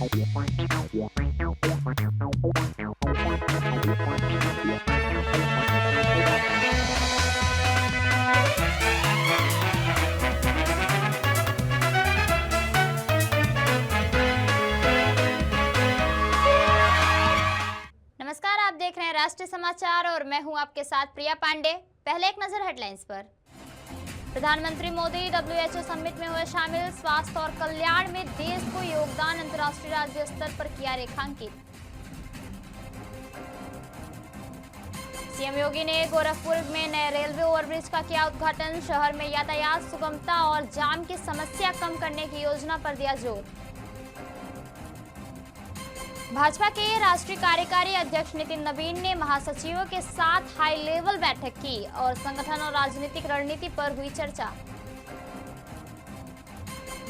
नमस्कार, आप देख रहे हैं राष्ट्रीय समाचार और मैं हूं आपके साथ प्रिया पांडे। पहले एक नजर हेडलाइंस पर। प्रधानमंत्री मोदी डब्ल्यूएचओ समिट में हुए शामिल। स्वास्थ्य और कल्याण में देश को योगदान अंतर्राष्ट्रीय राज्य स्तर पर किया रेखांकित। सीएम योगी ने गोरखपुर में नए रेलवे ओवरब्रिज का किया उद्घाटन। शहर में यातायात सुगमता और जाम की समस्या कम करने की योजना पर दिया जोर। भाजपा के राष्ट्रीय कार्यकारी अध्यक्ष नितिन नवीन ने महासचिवों के साथ हाई लेवल बैठक की और संगठन और राजनीतिक रणनीति पर हुई चर्चा।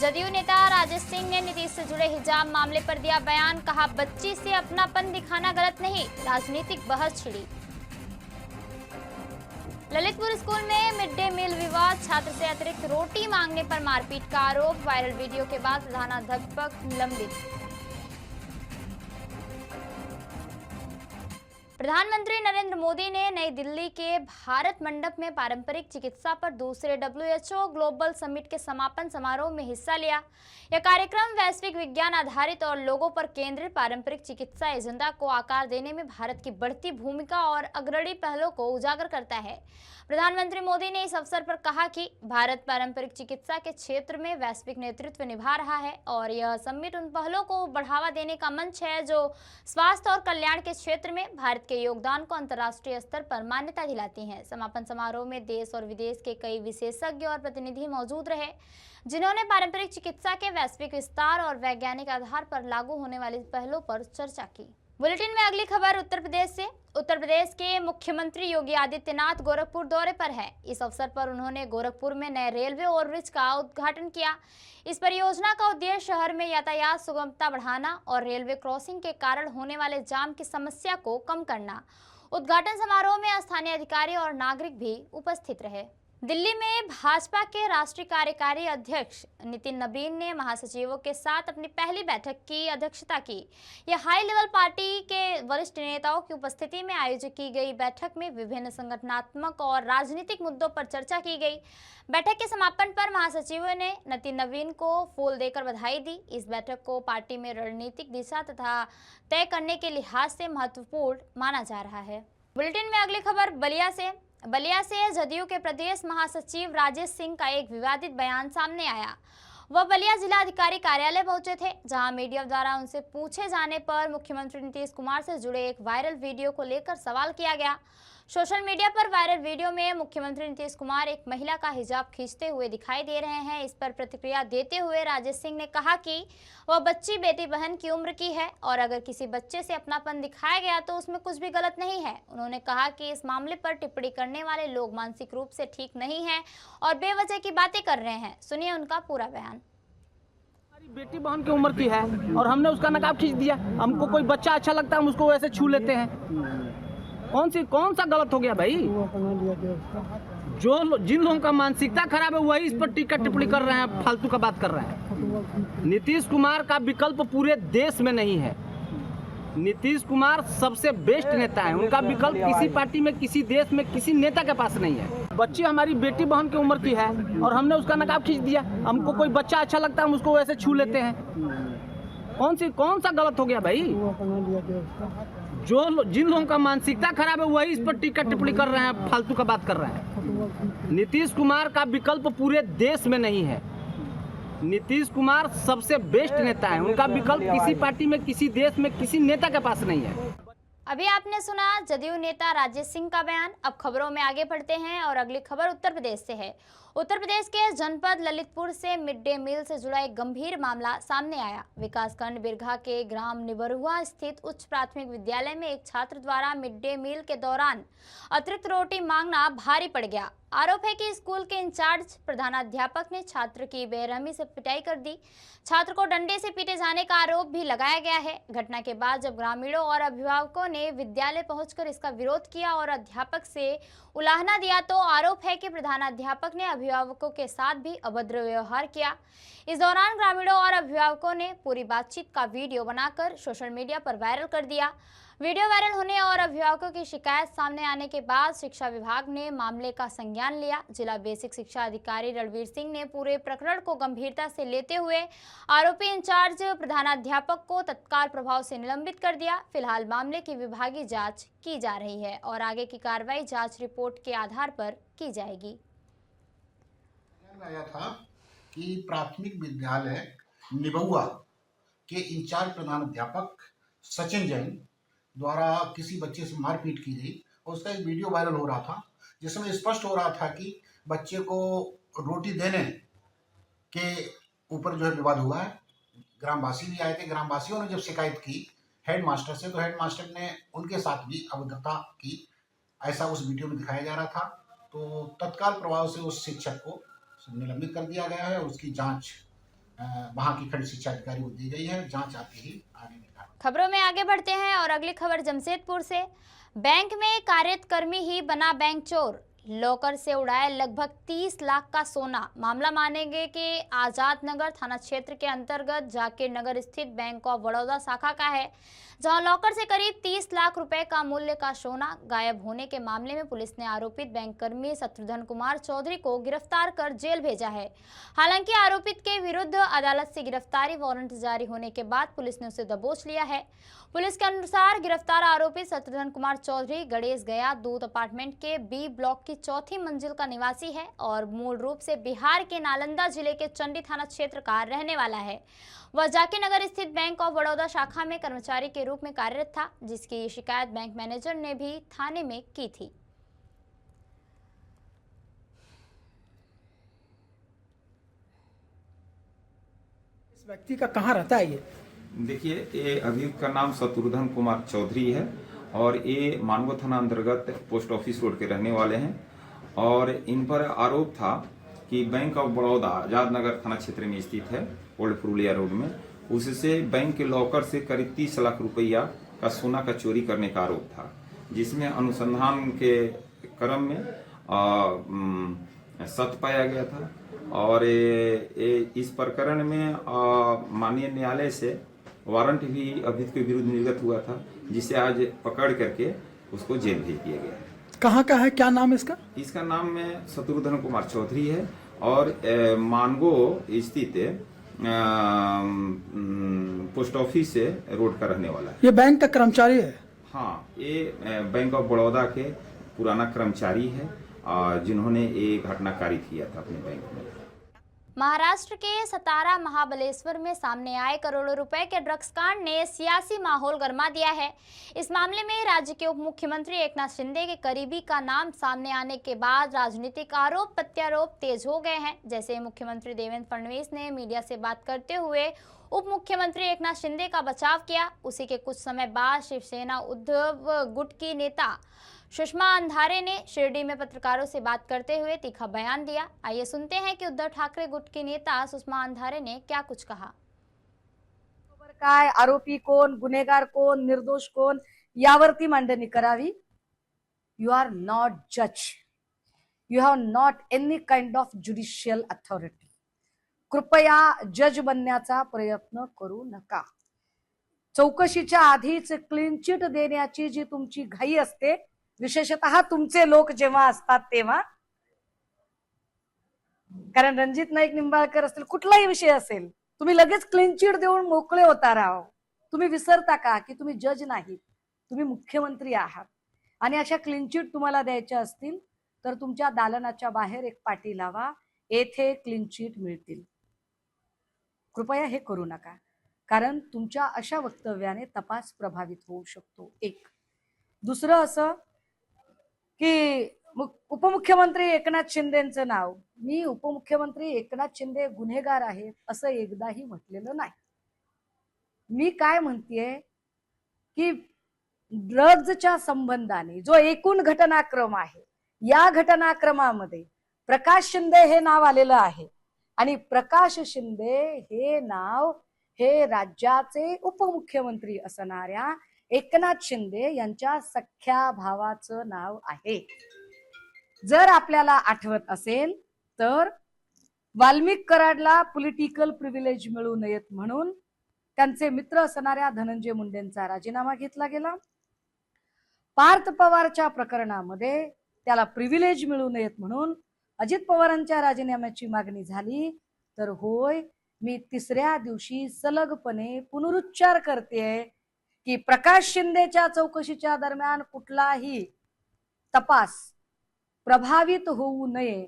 जदयू नेता राजेश सिंह ने नीतीश से जुड़े हिजाब मामले पर दिया बयान। कहा, बच्ची से अपनापन दिखाना गलत नहीं, राजनीतिक बहस छिड़ी। ललितपुर स्कूल में मिड डे मील विवाद। छात्र से अतिरिक्त रोटी मांगने पर मारपीट का आरोप। वायरल वीडियो के बाद प्रधानाध्यापक निलंबित। प्रधानमंत्री नरेंद्र मोदी ने नई दिल्ली के भारत मंडप में पारंपरिक चिकित्सा पर दूसरे डब्ल्यूएचओ ग्लोबल समिट के समापन समारोह में हिस्सा लिया। यह कार्यक्रम वैश्विक विज्ञान आधारित और लोगों पर केंद्रित पारंपरिक चिकित्सा एजेंडा को आकार देने में भारत की बढ़ती भूमिका और अग्रणी पहलों को उजागर करता है। प्रधानमंत्री मोदी ने इस अवसर पर कहा कि भारत पारंपरिक चिकित्सा के क्षेत्र में वैश्विक नेतृत्व निभा रहा है और यह समिट उन पहलों को बढ़ावा देने का मंच है जो स्वास्थ्य और कल्याण के क्षेत्र में भारत के योगदान को अंतर्राष्ट्रीय स्तर पर मान्यता दिलाती हैं। समापन समारोह में देश और विदेश के कई विशेषज्ञ और प्रतिनिधि मौजूद रहे, जिन्होंने पारंपरिक चिकित्सा के वैश्विक विस्तार और वैज्ञानिक आधार पर लागू होने वाले पहलों पर चर्चा की। बुलेटिन में अगली खबर उत्तर प्रदेश से। उत्तर प्रदेश के मुख्यमंत्री योगी आदित्यनाथ गोरखपुर दौरे पर है। इस अवसर पर उन्होंने गोरखपुर में नए रेलवे ओवरब्रिज का उद्घाटन किया। इस परियोजना का उद्देश्य शहर में यातायात सुगमता बढ़ाना और रेलवे क्रॉसिंग के कारण होने वाले जाम की समस्या को कम करना। उद्घाटन समारोह में स्थानीय अधिकारी और नागरिक भी उपस्थित रहे। दिल्ली में भाजपा के राष्ट्रीय कार्यकारी अध्यक्ष नितिन नवीन ने महासचिवों के साथ अपनी पहली बैठक की अध्यक्षता की। यह हाई लेवल पार्टी के वरिष्ठ नेताओं की उपस्थिति में आयोजित की गई बैठक में विभिन्न संगठनात्मक और राजनीतिक मुद्दों पर चर्चा की गई। बैठक के समापन पर महासचिवों ने नितिन नवीन को फूल देकर बधाई दी। इस बैठक को पार्टी में रणनीतिक दिशा तथा तय करने के लिहाज से महत्वपूर्ण माना जा रहा है। बुलेटिन में अगली खबर बलिया से जदयू के प्रदेश महासचिव राजेश सिंह का एक विवादित बयान सामने आया। वह बलिया जिलाधिकारी कार्यालय पहुंचे थे, जहां मीडिया द्वारा उनसे पूछे जाने पर मुख्यमंत्री नीतीश कुमार से जुड़े एक वायरल वीडियो को लेकर सवाल किया गया। सोशल मीडिया पर वायरल वीडियो में मुख्यमंत्री नीतीश कुमार एक महिला का हिजाब खींचते हुए दिखाई दे रहे हैं। इस पर प्रतिक्रिया देते हुए राजेश सिंह ने कहा कि वह बच्ची बेटी बहन की उम्र की है और अगर किसी बच्चे से अपनापन दिखाया गया तो उसमें कुछ भी गलत नहीं है। उन्होंने कहा कि इस मामले पर टिप्पणी करने वाले लोग मानसिक रूप से ठीक नहीं हैं और बेवजह की बातें कर रहे हैं। सुनिए उनका पूरा बयान। बेटी बहन की उम्र की है और हमने उसका नकाब खींच दिया। हमको कोई बच्चा अच्छा लगता है, हम उसको वैसे छू लेते हैं। कौन सा गलत हो गया भाई? जिन लोगों का मानसिकता खराब है वही इस पर टीका टिप्पणी कर रहे हैं, फालतू का बात कर रहे हैं। नीतीश कुमार का विकल्प पूरे देश में नहीं है। नीतीश कुमार सबसे बेस्ट नेता है। उनका विकल्प किसी पार्टी में, किसी देश में, किसी नेता के पास नहीं है। बच्ची हमारी बेटी बहन की उम्र की है और हमने उसका नकाब खींच दिया। हमको कोई बच्चा अच्छा लगता है, हम उसको वैसे छू लेते हैं। कौन सा गलत हो गया भाई? जिन लोगों का मानसिकता खराब है वही इस पर टीका टिप्पणी कर रहे हैं, फालतू का बात कर रहे हैं। नीतीश कुमार का विकल्प पूरे देश में नहीं है। नीतीश कुमार सबसे बेस्ट नेता है। उनका विकल्प किसी पार्टी में, किसी देश में, किसी नेता के पास नहीं है। अभी आपने सुना जदयू नेता राजेश सिंह का बयान। अब खबरों में आगे बढ़ते हैं और अगली खबर उत्तर प्रदेश से है। उत्तर प्रदेश के जनपद ललितपुर से मिड डे मील से जुड़ा एक गंभीर मामला सामने आया। विकासखंड बिरघा के ग्राम निबरुआ स्थित उच्च प्राथमिक विद्यालय में एक छात्र द्वारा मिड डे मील के दौरान अतिरिक्त रोटी मांगना भारी पड़ गया। आरोप है कि स्कूल के इंचार्ज प्रधानाध्यापक ने छात्र की बेरहमी से पिटाई कर दी। छात्र को डंडे से पीटे जाने का आरोप भी लगाया गया है। घटना के बाद जब ग्रामीणों और अभिभावकों ने विद्यालय पहुंचकर इसका विरोध किया और अध्यापक से उलाहना दिया तो आरोप है कि प्रधानाध्यापक ने अभिभावकों के साथ भी अभद्र व्यवहार किया। इस दौरान ग्रामीणों और अभिभावकों ने पूरी बातचीत का वीडियो बनाकर सोशल मीडिया पर वायरल कर दिया। वीडियो वायरल होने और अभिभावकों की शिकायत सामने आने के बाद शिक्षा विभाग ने मामले का संज्ञान लिया। जिला बेसिक शिक्षा अधिकारी रणवीर सिंह ने पूरे प्रकरण को गंभीरता से लेते हुए आरोपी इंचार्ज प्रधानाध्यापक को तत्काल प्रभाव से निलंबित कर दिया। फिलहाल मामले की विभागीय जांच की जा रही है और आगे की कार्रवाई जांच रिपोर्ट के आधार पर की जाएगी। आया था कि प्राथमिक विद्यालय निबुआ के इंचार्ज प्रधानाध्यापक सचिन जैन द्वारा किसी बच्चे से मारपीट की गई और उसका एक वीडियो वायरल हो रहा था, जिसमें स्पष्ट हो रहा था कि बच्चे को रोटी देने के ऊपर जो है विवाद हुआ है। ग्रामवासी भी आए थे। ग्रामवासियों ने जब शिकायत की हेडमास्टर से, तो हेडमास्टर ने उनके साथ भी अभद्रता की, ऐसा उस वीडियो में दिखाया जा रहा था। तो तत्काल प्रभाव से उस शिक्षक को निलंबित कर दिया गया है। उसकी जांच वहां की खंड शिक्षा अधिकारी को दी गई है। जांच आती ही आगे निकाल। खबरों में आगे बढ़ते हैं और अगली खबर जमशेदपुर से। बैंक में कार्यरत कर्मी ही बना बैंक चोर, लॉकर से उड़ाए लगभग 30 लाख का सोना। मामला मानेंगे कि आजाद नगर थाना क्षेत्र के अंतर्गत जाकिर नगर स्थित बैंक ऑफ बड़ौदा शाखा का है, जहां लॉकर से करीब 30 लाख रुपए का मूल्य का सोना गायब होने के मामले में पुलिस ने आरोपित बैंक कर्मी शत्रुघ्न कुमार चौधरी को गिरफ्तार कर जेल भेजा है। हालांकि आरोपित के विरुद्ध अदालत से गिरफ्तारी वारंट जारी होने के बाद पुलिस ने उसे दबोच लिया है। पुलिस के अनुसार गिरफ्तार आरोपी शत्रुघ्न कुमार चौधरी गणेश गया दूत अपार्टमेंट के बी ब्लॉक की चौथी मंजिल का निवासी है और मूल रूप से बिहार के नालंदा जिले के चंडी थाना क्षेत्र का रहने वाला है। वह जाकिर नगर स्थित बैंक ऑफ बड़ौदा शाखा में कर्मचारी के रूप में कार्यरत था, जिसकी शिकायत बैंक मैनेजर ने भी थाने में की थी। इस व्यक्ति का कहाँ रहता है ये? देखिए, ये अभियुक्त का नाम शत्रुघ्न कुमार चौधरी है और ये मानगो थाना अंतर्गत पोस्ट ऑफिस रोड के रहने वाले हैं। और इन पर आरोप था कि बैंक ऑफ बड़ौदा आजाद नगर थाना क्षेत्र में स्थित है, ओल्ड पुरुलिया रोड में, उससे बैंक के लॉकर से करीब 30 लाख रुपया का सोना का चोरी करने का आरोप था, जिसमें अनुसंधान के क्रम में सत्य पाया गया था। और इस प्रकरण में माननीय न्यायालय से वारंट भी अभियुक्त के विरुद्ध निर्गत हुआ था, जिसे आज पकड़ करके उसको जेल भेज दिया गया है। कहाँ का है, क्या नाम है इसका? इसका नाम में शत्रुघ्न कुमार चौधरी है और मानगो स्थित पोस्ट ऑफिस से रोड का रहने वाला है। ये बैंक का कर्मचारी है? हाँ, ये बैंक ऑफ बड़ौदा के पुराना कर्मचारी है जिन्होंने ये घटनाकारी किया था अपने बैंक में। महाराष्ट्र के सतारा महाबलेश्वर में सामने आए करोड़ों रुपए के ड्रग्स कांड ने सियासी माहौल गरमा दिया है। इस मामले में राज्य के उप मुख्यमंत्री एकनाथ शिंदे के करीबी का नाम सामने आने के बाद राजनीतिक आरोप प्रत्यारोप तेज हो गए हैं। जैसे मुख्यमंत्री देवेंद्र फडणवीस ने मीडिया से बात करते हुए उप मुख्यमंत्री एकनाथ शिंदे का बचाव किया, उसी के कुछ समय बाद शिवसेना उद्धव गुट की नेता सुषमा अंधारे ने शिरडी में पत्रकारों से बात करते हुए तीखा बयान दिया। आइए सुनते हैं कि उद्धव ठाकरे गुट की नेता सुषमा अंधारे ने क्या कुछ कहा। काय, आरोपी कोण, गुन्हेगार कोण, निर्दोष कोण, यावरती मांडणी करावी. यू आर नॉट जज, you have not any kind of judicial authority. कृपया जज बनण्याचा प्रयत्न करू नका. चौकशीच्या आधीच क्लीन चिट देण्याची जी तुमची घाई असते, विशेषतः तुमचे लोक जेव्हा असतात तेव्हा, कारण रणजित नाईक निंबाळकर असतील, कुठलाही विषय असेल, तुम्ही लगेच क्लीन चिट देऊन मोकळे होता राव. तुम्ही विसरता का की तुम्ही जज नाही, तुम्ही मुख्यमंत्री आहात. आणि अशा क्लीन चिट तुम्हाला द्यायच्या असतील तर तुमच्या दालनाच्या बाहेर एक पाटी लावा, येथे क्लीन चिट मिळतील. कृपया हे करू नका, कारण तुमच्या अशा वक्तव्याने तपास प्रभावित होऊ शकतो. एक. दुसरं असं की उपमुख्यमंत्री एकनाथ शिंदेचं नाव, मी उपमुख्यमंत्री एकनाथ शिंदे गुन्हेगार आहेत असं एकदाही म्हटलेलं नाही. मी काय म्हणतेय की ड्रग्जच्या संबंधाने जो एकूण घटनाक्रम आहे, या घटनाक्रमामध्ये प्रकाश शिंदे हे नाव आलेलं आहे आणि प्रकाश शिंदे हे नाव हे राज्याचे उपमुख्यमंत्री असणाऱ्या एकनाथ शिंदे यांच्या सख्या भावाचं नाव आहे. जर आपल्याला आठवत असेल तर वाल्मिक कराडला पॉलिटिकल प्रिव्हिलेज मिळू नयेत म्हणून त्यांचे मित्र असणाऱ्या धनंजय मुंडेंचा राजीनामा घेतला गेला. पार्थ पवारच्या प्रकरणामध्ये त्याला प्रिव्हिलेज मिळू नयेत म्हणून अजित पवारांच्या राजीनाम्याची मागणी झाली. तर होय, मी तिसऱ्या दिवशी सलगपणे पुनरुच्चार करते की प्रकाश शिंदेच्या चौकशीच्या दरम्यान कुठलाही तपास प्रभावित होऊ नये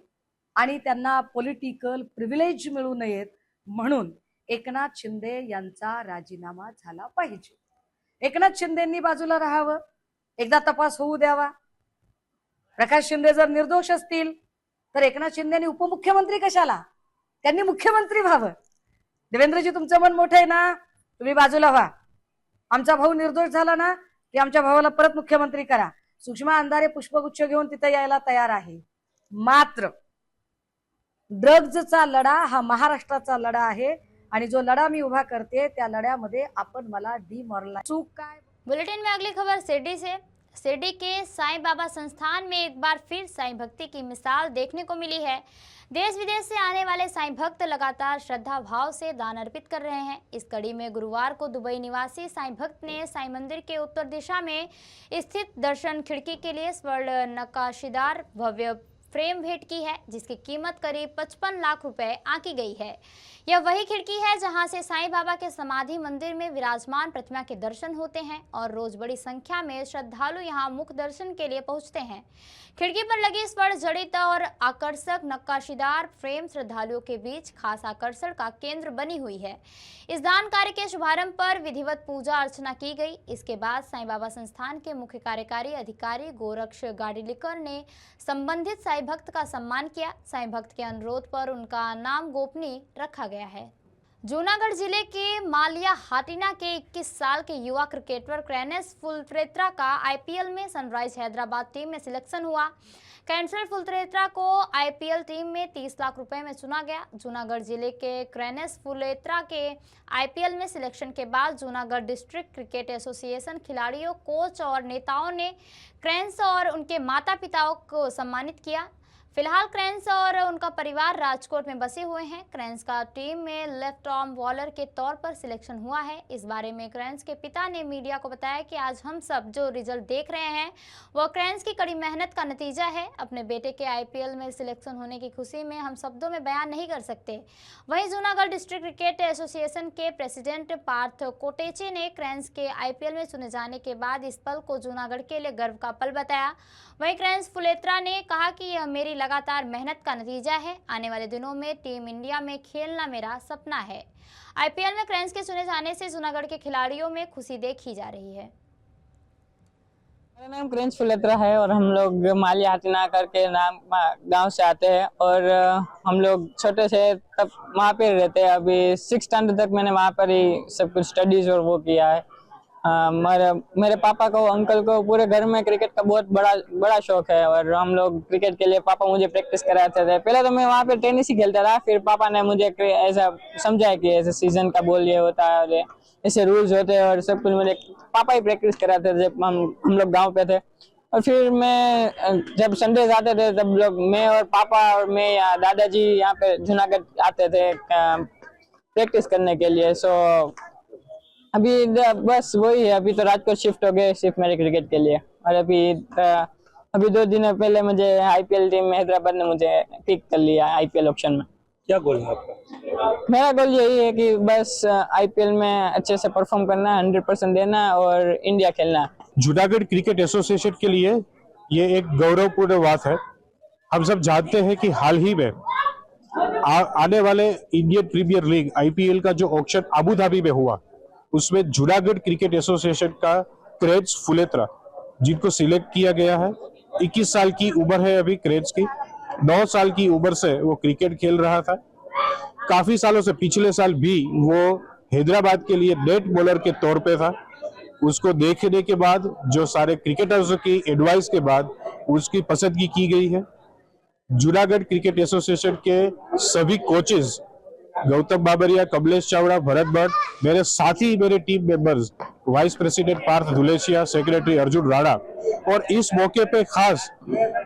आणि त्यांना पॉलिटिकल प्रिव्हिलेज मिळू नयेत म्हणून एकनाथ शिंदे यांचा राजीनामा झाला पाहिजे. एकनाथ शिंदेंनी बाजूला राहावं, एकदा तपास होऊ द्यावा. प्रकाश शिंदे जर निर्दोष असतील तर एकनाथ शिंदेनी उपमुख्यमंत्री कशाला, त्यांनी मुख्यमंत्री व्हावं. देवेंद्रजी, तुमचं मन मोठं आहे ना, तुम्ही बाजूला व्हा. आमचा भाऊ निर्दोष झाला ना की आमच्या भावाला परत मुख्यमंत्री करा. सुषमा अंधारे पुष्पगुच्छ घेऊन तिथे यायला तयार आहे. मात्र ड्रग्जचा लढा हा महाराष्ट्राचा लढा आहे आणि जो लढा मी उभा करते त्या लढ्यामध्ये आपण मला डिमोरलाइज चूक काय. बुलेटिन में अगली खबर सिरडी से। सिरडी के साईं बाबा संस्थान में एक बार फिर साईं भक्ति की मिसाल देखने को मिली है। देश विदेश से आने वाले साईं भक्त लगातार श्रद्धा भाव से दान अर्पित कर रहे हैं। इस कड़ी में गुरुवार को दुबई निवासी साईं भक्त ने साईं मंदिर के उत्तर दिशा में स्थित दर्शन खिड़की के लिए स्वर्ण नक्काशीदार भव्य फ्रेम भेंट की है, जिसकी कीमत करीब 55 लाख रुपए आंकी गई है। यह वही खिड़की है जहां से साईं बाबा के समाधि मंदिर में विराजमान प्रतिमा के दर्शन होते हैं और रोज बड़ी संख्या में श्रद्धालु यहां मुख दर्शन के लिए पहुंचते हैं। खिड़की पर लगी स्वर्ण जड़ित और आकर्षक नक्काशीदार फ्रेम श्रद्धालुओं के बीच खास आकर्षण का केंद्र बनी हुई है। इस दान कार्य के शुभारंभ पर विधिवत पूजा अर्चना की गई। इसके बाद साईं बाबा संस्थान के मुख्य कार्यकारी अधिकारी गोरक्ष गाडीलिकर ने संबंधित साईं भक्त का सम्मान किया। साईं भक्त के अनुरोध पर उनका नाम गोपनीय रखा गया है। जूनागढ़ जिले के मालिया हाटिना के 21 साल के युवा क्रिकेटर क्रेनेस फुलत्रेत्रा का आईपीएल में सनराइज हैदराबाद टीम में सिलेक्शन हुआ। कैंसल फुलत्रेत्रा को आईपीएल टीम में 30 लाख रुपए में चुना गया। जूनागढ़ जिले के क्रेनेस फुलत्रेत्रा के आईपीएल में सिलेक्शन के बाद जूनागढ़ डिस्ट्रिक्ट क्रिकेट एसोसिएशन खिलाड़ियों, कोच और नेताओं ने क्रेन्स और उनके माता पिताओं को सम्मानित किया। फिलहाल क्रेन्स और उनका परिवार राजकोट में बसे हुए हैं। क्रेन्स का टीम में लेफ्ट आर्म बॉलर के तौर पर सिलेक्शन हुआ है। इस बारे में क्रेन्स के पिता ने मीडिया को बताया कि आज हम सब जो रिजल्ट देख रहे हैं वो क्रेन्स की कड़ी मेहनत का नतीजा है। अपने बेटे के आईपीएल में सिलेक्शन होने की खुशी में हम शब्दों में बयान नहीं कर सकते। वहीं जूनागढ़ डिस्ट्रिक्ट क्रिकेट एसोसिएशन के प्रेसिडेंट पार्थ कोटेचे ने क्रेन्स के आईपीएल में चुने जाने के बाद इस पल को जूनागढ़ के लिए गर्व का पल बताया। वहीं क्रेन्स फुलेत्रा ने कहा कि यह मेरी लगातार मेहनत का नतीजा है। आने वाले दिनों में टीम इंडिया में खेलना मेरा सपना है। आईपीएल में क्रेन्स के चुने जाने से जूनागढ़ के खिलाड़ियों में खुशी देखी जा रही है। मेरा नाम क्रेन्स फुलेत्रा है और हम लोग मालिया हाटिना करके नाम गांव से आते हैं और हम लोग छोटे से तब वहाँ पे रहते हैं। अभी 6th स्टैंडर्ड तक मैंने वहाँ पर ही सब कुछ स्टडीज और वो किया है। मेरे पापा को, अंकल को, पूरे घर में क्रिकेट का बहुत बड़ा शौक है और हम लोग क्रिकेट के लिए पापा मुझे प्रैक्टिस कराते थे। पहले तो मैं वहाँ पे टेनिस ही खेलता था, फिर पापा ने मुझे ऐसा समझाया कि ऐसे सीजन का बॉल ये होता है और ऐसे रूल्स होते हैं और सब कुछ मुझे पापा ही प्रैक्टिस कराते थे जब हम लोग गाँव पे थे। और फिर मैं जब संडे आते थे तब लोग मैं और पापा और मैं या दादाजी यहाँ पे जूनागढ़ आते थे प्रैक्टिस करने के लिए। सो अभी बस वही है। अभी तो राजकोट शिफ्ट हो गए सिर्फ मेरे क्रिकेट के लिए। और अभी 2 दिन पहले मुझे आईपीएल टीम में हैदराबाद ने मुझे पिक कर लिया आईपीएल ऑप्शन में। क्या गोल है आपका? मेरा गोल यही है कि बस आईपीएल में अच्छे से परफॉर्म करना, 100% देना और इंडिया खेलना। जूनागढ़ क्रिकेट एसोसिएशन के लिए ये एक गौरवपूर्ण बात है। हम सब जानते हैं कि हाल ही में आने वाले इंडियन प्रीमियर लीग आईपीएल का जो ऑक्शन अबू धाबी में हुआ उसमें जूनागढ़ क्रिकेट एसोसिएशन का क्रेन्स फुलेत्रा जिनको सिलेक्ट किया गया है। 21 साल की उम्र है अभी क्रेन्स की। 9 साल की उम्र से वो क्रिकेट खेल रहा था। काफी सालों से, पिछले साल भी वो हैदराबाद के लिए नेट बॉलर के तौर पे था। उसको देखने के बाद, जो सारे क्रिकेटर्स की एडवाइस के बाद उसकी पसंदगी की गई है। जूनागढ़ क्रिकेट एसोसिएशन के सभी कोचेस, गौतम बाबरिया, कमलेश चावड़ा, भरत भट्ट, मेरे साथी, मेरे team members, vice president Parth Dhulesia, secretary Arjun Rana और इस मौके पे खास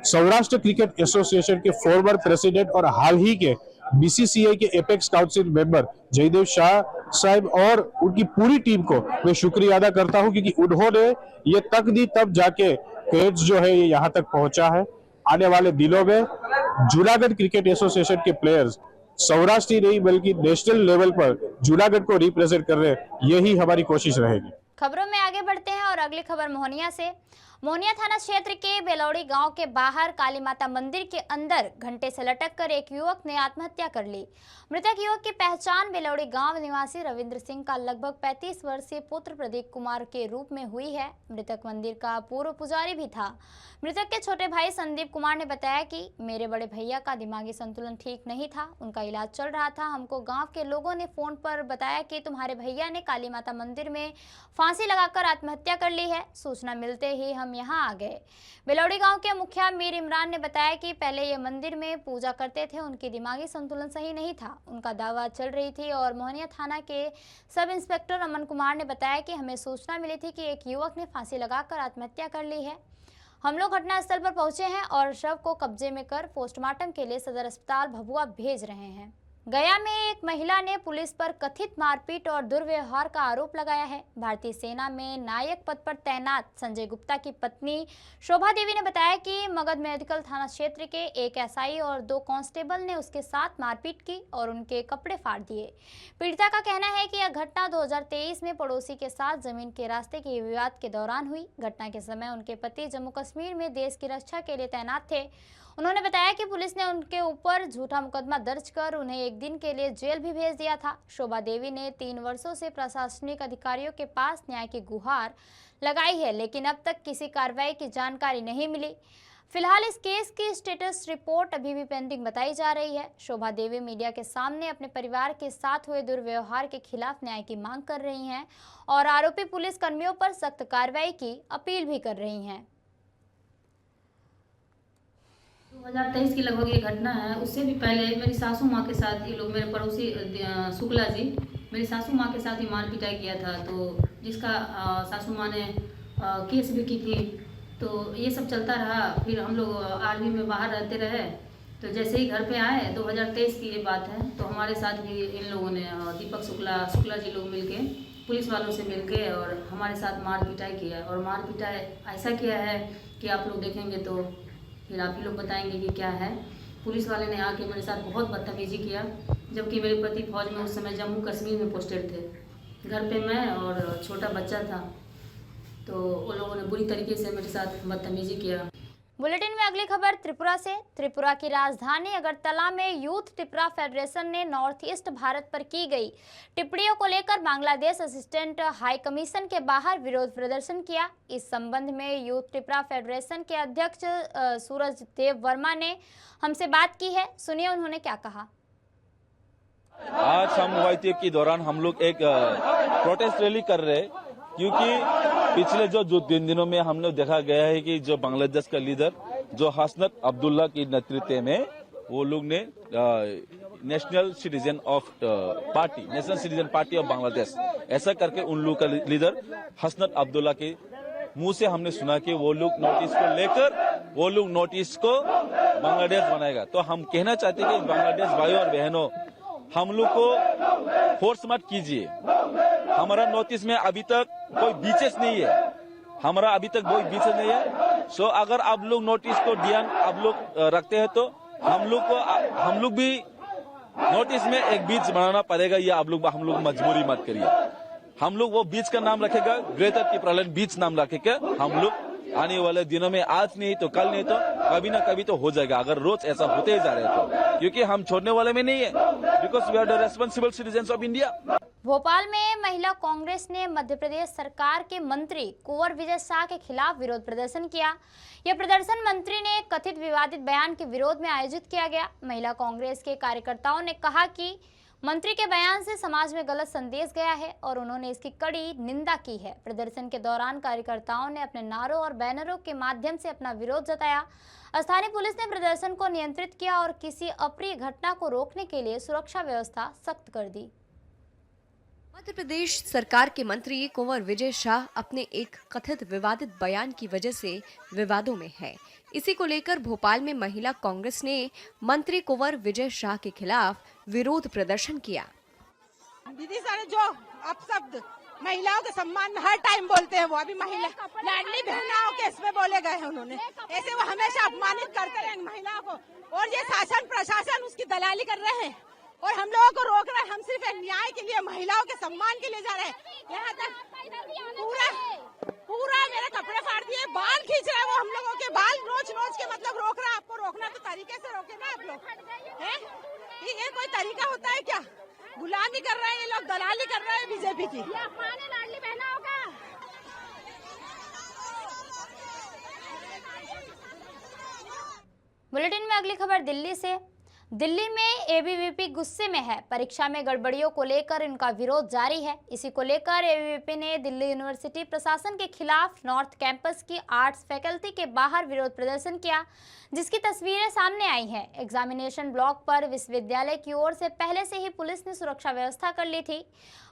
सौराष्ट्र क्रिकेट एसोसिएशन के फॉर्मर प्रेसिडेंट और हाल ही के बीसीसीआई के apex council member Jaydev Shah साहब और उनकी पूरी टीम को मैं शुक्रिया अदा करता हूं, क्योंकि उन्होंने ये तक दी तब जाके क्रेज जो है ये यहाँ तक पहुंचा है। आने वाले दिनों में जूनागढ़ क्रिकेट एसोसिएशन के प्लेयर्स सौराष्ट्र ही नहीं बल्कि नेशनल लेवल पर जूनागढ़ को रिप्रेजेंट कर रहे, यही हमारी कोशिश रहेगी। खबरों में आगे बढ़ते हैं और अगली खबर मोहनिया से। मोहनिया थाना क्षेत्र के बेलौड़ी गांव के बाहर काली माता मंदिर के अंदर घंटे से लटक कर एक युवक ने आत्महत्या कर ली। मृतक युवक की पहचान बेलौड़ी गांव निवासी रविंद्र सिंह का लगभग 35 वर्षीय पुत्र प्रदीप कुमार के रूप में हुई है। मृतक मंदिर का पूर्व पुजारी भी था। मृतक के छोटे भाई संदीप कुमार ने बताया कि मेरे बड़े भैया का दिमागी संतुलन ठीक नहीं था, उनका इलाज चल रहा था। हमको गांव के लोगों ने फोन पर बताया कि तुम्हारे भैया ने काली माता मंदिर में फांसी लगाकर आत्महत्या कर ली है। सूचना मिलते ही हम यहां आ गए। बेलौड़ी गांव के मुखिया मीर इमरान ने बताया कि पहले ये मंदिर में पूजा करते थे, उनकी दिमागी संतुलन सही नहीं था, उनका दवा चल रही थी। और मोहनिया थाना के सब इंस्पेक्टर अमन कुमार ने बताया कि हमें सूचना मिली थी कि एक युवक ने फांसी लगाकर आत्महत्या कर ली है। हम लोग घटनास्थल पर पहुंचे हैं और शव को कब्जे में कर पोस्टमार्टम के लिए सदर अस्पताल भभुआ भेज रहे हैं। गया में एक महिला ने पुलिस पर कथित मारपीट और दुर्व्यवहार का आरोप लगाया है। भारतीय सेना में नायक पद पर तैनात संजय गुप्ता की पत्नी शोभा देवी ने बताया कि मगध मेडिकल थाना क्षेत्र के एक एसआई और 2 कांस्टेबल ने उसके साथ मारपीट की और उनके कपड़े फाड़ दिए। पीड़िता का कहना है कि यह घटना 2023 में पड़ोसी के साथ जमीन के रास्ते के विवाद के दौरान हुई। घटना के समय उनके पति जम्मू कश्मीर में देश की रक्षा के लिए तैनात थे। उन्होंने बताया कि पुलिस ने उनके ऊपर झूठा मुकदमा दर्ज कर उन्हें एक दिन के लिए जेल भी भेज दिया था। शोभा देवी ने 3 वर्षों से प्रशासनिक अधिकारियों के पास न्याय की गुहार लगाई है, लेकिन अब तक किसी कार्रवाई की जानकारी नहीं मिली। फिलहाल इस केस की स्टेटस रिपोर्ट अभी भी पेंडिंग बताई जा रही है। शोभा देवी मीडिया के सामने अपने परिवार के साथ हुए दुर्व्यवहार के खिलाफ न्याय की मांग कर रही हैं और आरोपी पुलिस कर्मियों पर सख्त कार्रवाई की अपील भी कर रही हैं। 2023 की लगभग ये घटना है। उससे भी पहले मेरी सासू माँ के साथ ये लोग, मेरे पड़ोसी शुक्ला जी, मेरी सासू माँ के साथ ही मार पिटाई किया था, तो जिसका सासू माँ ने केस भी की थी। तो ये सब चलता रहा। फिर हम लोग आर्मी में बाहर रहते रहे, तो जैसे ही घर पे आए 2023 की ये बात है, तो हमारे साथ भी इन लोगों ने दीपक शुक्ला जी लोग मिलके पुलिस वालों से मिलके और हमारे साथ मार पिटाई किया। और मार पिटाई ऐसा किया है कि आप लोग देखेंगे तो फिर आप ही लोग बताएंगे कि क्या है। पुलिस वाले ने आके मेरे साथ बहुत बदतमीजी किया, जबकि मेरे पति फौज में उस समय जम्मू कश्मीर में पोस्टेड थे। घर पे मैं और छोटा बच्चा था, तो वो लोगों ने बुरी तरीके से मेरे साथ बदतमीजी किया। बुलेटिन में अगली खबर त्रिपुरा से। त्रिपुरा की राजधानी अगरतला में यूथ त्रिपुरा फेडरेशन ने नॉर्थ ईस्ट भारत पर की गई टिप्पणियों को लेकर बांग्लादेश असिस्टेंट हाई कमीशन के बाहर विरोध प्रदर्शन किया। इस संबंध में यूथ त्रिपुरा फेडरेशन के अध्यक्ष सूरज देव वर्मा ने हमसे बात की है। सुनिए उन्होंने क्या कहा। आज हम वाईटीएफ के दौरान हम लोग एक प्रोटेस्ट रैली कर रहे हैं, क्योंकि पिछले जो 2-3 दिनों में हमने देखा गया है कि जो बांग्लादेश का लीडर जो हसनत अब्दुल्ला के नेतृत्व में वो लोग ने national citizen party of Bangladesh ऐसा करके उन लोग का लीडर हसनत अब्दुल्ला के मुंह से हमने सुना कि वो लोग नोटिस को लेकर वो लोग नोटिस को बांग्लादेश बनाएगा। तो हम कहना चाहते हैं कि बांग्लादेश भाइयों और बहनों, हम लोग को फोर्स मत कीजिए। हमारा नोटिस में अभी तक कोई बीचेस नहीं है, हमारा अभी तक कोई बीचेस नहीं है। सो अगर आप लोग नोटिस को ध्यान आप लोग रखते हैं तो हम लोग भी नोटिस में एक बीच बनाना पड़ेगा। या हम लोग मजबूरी मत करिए। हम लोग वो बीच का नाम रखेगा ग्रेटर त्रिपुरालैंड बीच नाम रखेगा। हम लोग आने वाले दिनों में आज नहीं तो कल नहीं तो कभी ना कभी तो हो जाएगा, अगर रोज ऐसा होते ही जा रहे तो, क्योंकि हम छोड़ने वाले में नहीं है, because we are the responsible citizens of India. Bhopal में महिला कांग्रेस ने मध्य प्रदेश सरकार के मंत्री कुंवर विजय शाह के खिलाफ विरोध प्रदर्शन किया। यह प्रदर्शन मंत्री ने एक कथित विवादित बयान के विरोध में आयोजित किया गया। महिला कांग्रेस के कार्यकर्ताओं ने कहा कि मंत्री के बयान से समाज में गलत संदेश गया है और उन्होंने इसकी कड़ी निंदा की है। प्रदर्शन के दौरान कार्यकर्ताओं ने अपने नारों और बैनरों के माध्यम से अपना विरोध जताया। स्थानीय पुलिस ने प्रदर्शन को नियंत्रित किया और किसी अप्रिय घटना को रोकने के लिए सुरक्षा व्यवस्था सख्त कर दी। मध्य प्रदेश सरकार के मंत्री कुंवर विजय शाह अपने एक कथित विवादित बयान की वजह से विवादों में है। इसी को लेकर भोपाल में महिला कांग्रेस ने मंत्री कुंवर विजय शाह के खिलाफ विरोध प्रदर्शन किया। दीदी सारे जो अपशब्द महिलाओं के सम्मान में हर टाइम बोलते हैं, वो अभी महिला लाडली बहनाओं के इसमें बोले गए हैं उन्होंने, ऐसे वो हमेशा अपमानित करते रहेंगे महिलाओं को। और ये शासन प्रशासन उसकी दलाली कर रहे हैं और हम लोगों को रोक रहे हैं। हम सिर्फ एक न्याय के लिए, महिलाओं के सम्मान के लिए जा रहे हैं। यहाँ तक पूरा मेरे कपड़े फाड़ दिए, बाल खींच रहे हैं वो, हम लोगों के बाल नोच के मतलब रोक रहा है। आपको रोकना तो तरीके से रोके ना आप लोग, हैं? ये कोई तरीका होता है क्या? गुलामी कर रहे हैं ये लोग, दलाली कर रहे हैं बीजेपी की। लाडली बहनाओं का बुलेटिन में अगली खबर दिल्ली से। दिल्ली में एबीवीपी गुस्से में है। परीक्षा में गड़बड़ियों को लेकर इनका विरोध जारी है। इसी को लेकर एबीवीपी ने दिल्ली यूनिवर्सिटी प्रशासन के खिलाफ नॉर्थ कैंपस की आर्ट्स फैकल्टी के बाहर विरोध प्रदर्शन किया, जिसकी तस्वीरें सामने आई हैं। एग्जामिनेशन ब्लॉक पर विश्वविद्यालय की ओर से पहले से ही पुलिस ने सुरक्षा व्यवस्था कर ली थी,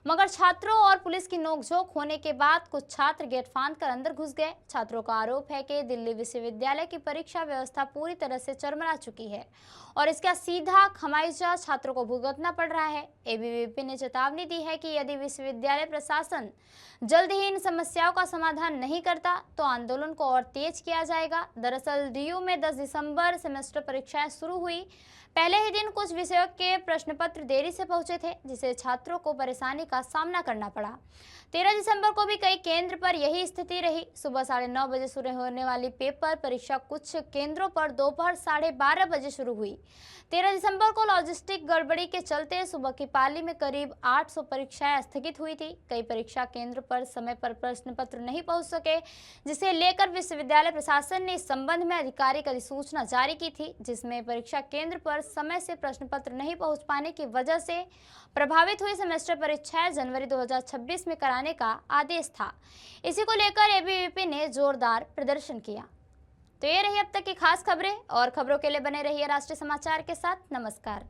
मगर छात्रों और पुलिस की नोकझोंक होने के बाद कुछ छात्र गेट फांदकर अंदर घुस गए। छात्रों का आरोप है कि दिल्ली विश्वविद्यालय की परीक्षा व्यवस्था पूरी तरह से चरमरा चुकी है और इसका सीधा खमियाजा छात्रों को भुगतना पड़ रहा है। एबीवीपी ने चेतावनी दी है कि यदि विश्वविद्यालय प्रशासन जल्द ही इन समस्याओं का समाधान नहीं करता तो आंदोलन को और तेज किया जाएगा। दरअसल डीयू में 10 दिसंबर सेमेस्टर परीक्षाएं शुरू हुई। पहले ही दिन कुछ विषयों के प्रश्न पत्र देरी से पहुंचे थे, जिससे छात्रों को परेशानी का सामना करना पड़ा। 13 दिसंबर को भी कई केंद्र पर यही स्थिति रही। सुबह 9:30 बजे शुरू होने वाली पेपर परीक्षा कुछ केंद्रों पर दोपहर 12:30 बजे शुरू हुई। 13 दिसंबर को लॉजिस्टिक गड़बड़ी के चलते सुबह की पाली में करीब 800 परीक्षाएं स्थगित हुई थी। कई परीक्षा केंद्र पर समय पर प्रश्न पत्र नहीं पहुंच सके, जिसे लेकर विश्वविद्यालय प्रशासन ने इस संबंध में आधिकारिक अधिसूचना जारी की थी, जिसमें परीक्षा केंद्र पर समय से प्रश्न पत्र नहीं पहुंच पाने की वजह से प्रभावित हुई सेमेस्टर परीक्षाएं जनवरी 2026 में कराने का आदेश था। इसी को लेकर एबीवीपी ने जोरदार प्रदर्शन किया। तो ये रही अब तक की खास खबरें, और खबरों के लिए बने रहिए राष्ट्रीय समाचार के साथ। नमस्कार।